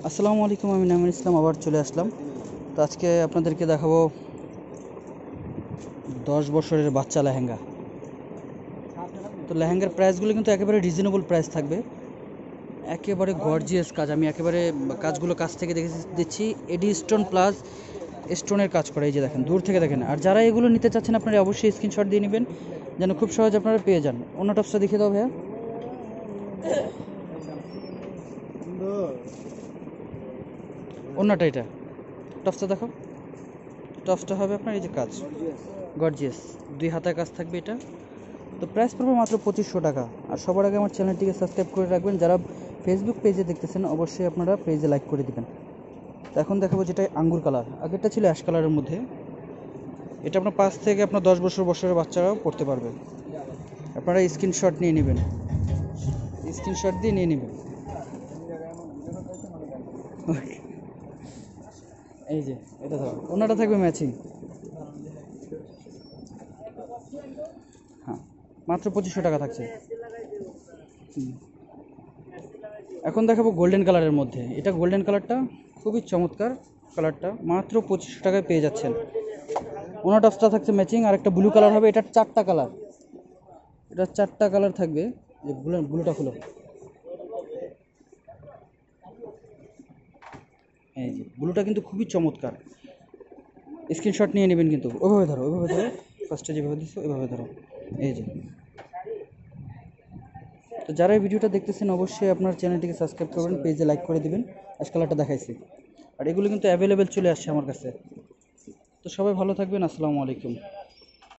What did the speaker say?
আসসালামু আলাইকুম, আমি নামির ইসলাম আবার চলে আসলাম। তো আজকে আপনাদেরকে দেখাবো 10 বছরের বাচ্চা লেহেঙ্গা। তো লেহেঙ্গার প্রাইসগুলো কিন্তু একেবারে রিজনেবল প্রাইস থাকবে, একেবারে গর্জিয়াস কাজ। আমি একেবারে কাজগুলো কাছ থেকে দেখে দিচ্ছি। এডি স্টোন প্লাস স্টোনের কাজ করা, এই যে দেখেন, দূর থেকে দেখেন। আর যারা এগুলো নিতে চাচ্ছেন আপনারা অবশ্যই স্ক্রিনশট দিয়ে নেবেন, যেন খুব সহজে আপনারা পেয়ে যান। অন্য টপসটা দেখিয়ে দাও ভাইয়া। অন্যটা এটা, টপসটা দেখো। টপসটা হবে আপনার এই যে কাজ, গর্জিয়াস 2 হাতের কাজ থাকবে এটা। তো প্রাইস পড়বে মাত্র 2500 টাকা। আর সবার আগে আমার চ্যানেলটিকে সাবস্ক্রাইব করে রাখবেন। যারা ফেসবুক পেজে দেখতেছেন অবশ্যই আপনারা পেজে লাইক করে দিবেন। তো এখন দেখাবো যেটা আঙ্গুর কালার, আগেরটা ছিল অ্যাশ কালারের মধ্যে। এটা আপনার 5 থেকে আপনার 10 বছরের বাচ্চারাও পড়তে পারবে। আপনারা স্ক্রিনশট নিয়ে নেবেন, স্ক্রিনশট দিয়ে নিয়ে নেবেন। এই যে এটা ধরো, অন্যটা থাকবে ম্যাচিং। হ্যাঁ, মাত্র 2500 টাকা থাকছে। এখন দেখাবো গোল্ডেন কালারের মধ্যে। এটা গোল্ডেন কালারটা খুবই চমৎকার কালারটা, মাত্র 2500 টাকায় পেয়ে যাচ্ছেন। ওনার টপসটা থাকছে ম্যাচিং, আর একটা ব্লু কালার হবে। এটার 4টা কালার, এটা 4টা কালার থাকবে। যে ব্লুটা খুলো, এই যে ব্লুটা কিন্তু খুবই চমৎকার। স্ক্রিনশট নিয়ে নেবেন কিন্তু। ওইভাবে ধরো, ওইভাবে ধরো, ফার্স্টে যেভাবে দিচ্ছ ওইভাবে ধরো। এই যে, তো যারা এই ভিডিওটা দেখতেছেন অবশ্যই আপনার চ্যানেলটিকে সাবস্ক্রাইব করবেন, পেজে লাইক করে দিবেন। অ্যাশ কালারটা দেখাইছি, আর এগুলো কিন্তু অ্যাভেলেবেল চলে আসছে আমার কাছে। তো সবাই ভালো থাকবেন, আসসালামু আলাইকুম।